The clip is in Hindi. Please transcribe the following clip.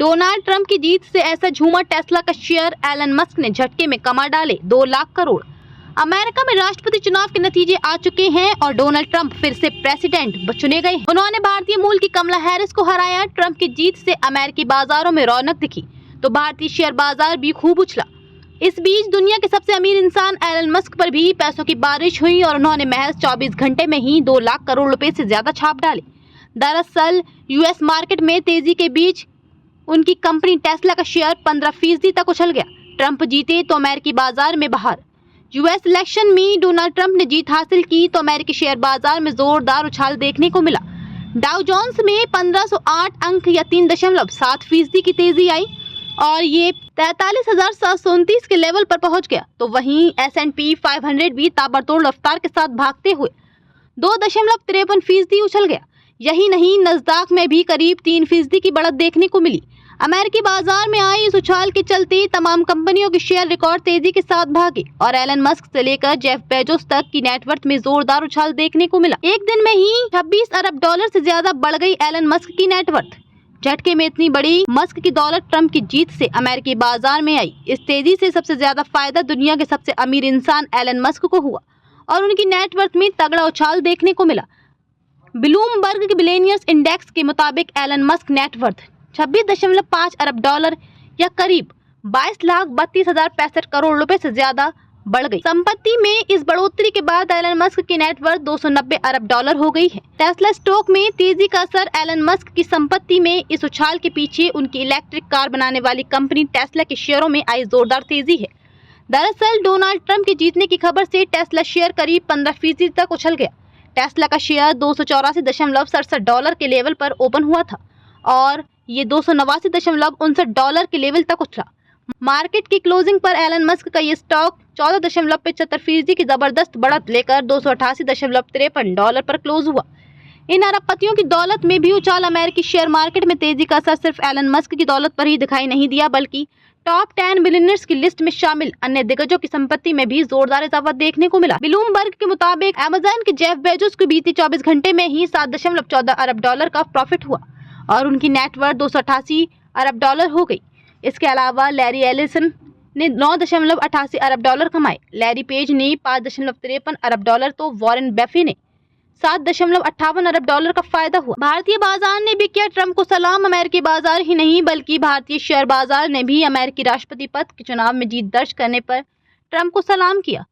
डोनाल्ड ट्रंप की जीत से ऐसा झूमा टेस्ला का शेयर, एलन मस्क ने झटके में कमा डाले 2 लाख करोड़। अमेरिका में राष्ट्रपति चुनाव के नतीजे आ चुके हैं और डोनाल्ड ट्रंप फिर से प्रेसिडेंट चुने गए हैं। उन्होंने भारतीय मूल की कमला हैरिस को हराया। ट्रंप की जीत से अमेरिकी बाजारों में रौनक दिखी तो भारतीय शेयर बाजार भी खूब उछला। इस बीच दुनिया के सबसे अमीर इंसान एलन मस्क पर भी पैसों की बारिश हुई और उन्होंने महज 24 घंटे में ही 2 लाख करोड़ रुपए से ज्यादा छाप डाले। दरअसल यूएस मार्केट में तेजी के बीच उनकी कंपनी टेस्ला का शेयर 15% तक उछल गया। ट्रंप जीते तो अमेरिकी बाजार में बहार। यूएस इलेक्शन में डोनाल्ड ट्रंप ने जीत हासिल की तो अमेरिकी शेयर बाजार में जोरदार उछाल देखने को मिला। डाउ जोन्स में 1508 अंक या 3.7% की तेजी आई और ये 43,729 के लेवल पर पहुंच गया। तो वहीं S&P 500 भी ताबड़तोड़ रफ्तार के साथ भागते हुए 2.53% उछल गया। यही नहीं, नस्दाक में भी करीब 3% की बढ़त देखने को मिली। अमेरिकी बाजार में आई इस उछाल के चलते तमाम कंपनियों के शेयर रिकॉर्ड तेजी के साथ भागे और एलन मस्क से लेकर जेफ बेजोस तक की नेटवर्थ में जोरदार उछाल देखने को मिला। एक दिन में ही 26 अरब डॉलर से ज्यादा बढ़ गई एलन मस्क की नेटवर्थ। झटके में इतनी बड़ी मस्क की दौलत ट्रंप की जीत से अमेरिकी बाजार में आई। इस तेजी से सबसे ज्यादा फायदा दुनिया के सबसे अमीर इंसान एलन मस्क को हुआ और उनकी नेटवर्थ में तगड़ा उछाल देखने को मिला। ब्लूमबर्ग के बिलियनियर्स इंडेक्स के मुताबिक एलन मस्क नेटवर्थ 26.5 अरब डॉलर या करीब 22,32,065 करोड़ रुपए से ज्यादा बढ़ गई। संपत्ति में इस बढ़ोतरी के बाद एलन मस्क की नेटवर्थ 290 अरब डॉलर हो गई है। टेस्ला स्टॉक में तेजी का असर एलन मस्क की संपत्ति में इस उछाल के पीछे उनकी इलेक्ट्रिक कार बनाने वाली कंपनी टेस्ला के शेयरों में आई जोरदार तेजी है। दरअसल डोनाल्ड ट्रंप के जीतने की खबर से टेस्ला शेयर करीब 15% तक उछल गया। टेस्ला का शेयर 284.67 डॉलर के लेवल पर ओपन हुआ था और ये 289.59 डॉलर के लेवल तक उछला। मार्केट की क्लोजिंग पर एलन मस्क का ये स्टॉक 14.75% की जबरदस्त बढ़त लेकर 288.53 डॉलर पर क्लोज हुआ। इन अरबपतियों की दौलत में भी उछाल। अमेरिकी शेयर मार्केट में तेजी का असर सिर्फ एलन मस्क की दौलत पर ही दिखाई नहीं दिया बल्कि टॉप 10 बिलियनर्स की लिस्ट में शामिल अन्य दिग्गजों की संपत्ति में भी जोरदार इजाफा देखने को मिला। ब्लूमबर्ग के मुताबिक अमेज़न के जेफ बेजोस को बीते 24 घंटे में ही 7.14 अरब डॉलर का प्रॉफिट हुआ और उनकी नेटवर्थ 288 अरब डॉलर हो गई। इसके अलावा लैरी एलिसन ने 9.88 अरब डॉलर कमाए। लैरी पेज ने 5.53 अरब डॉलर तो वॉरेन बफे ने 7.58 अरब डॉलर का फायदा हुआ। भारतीय बाजार ने भी किया ट्रंप को सलाम। अमेरिकी बाजार ही नहीं बल्कि भारतीय शेयर बाजार ने भी अमेरिकी राष्ट्रपति पद के चुनाव में जीत दर्ज करने पर ट्रंप को सलाम किया।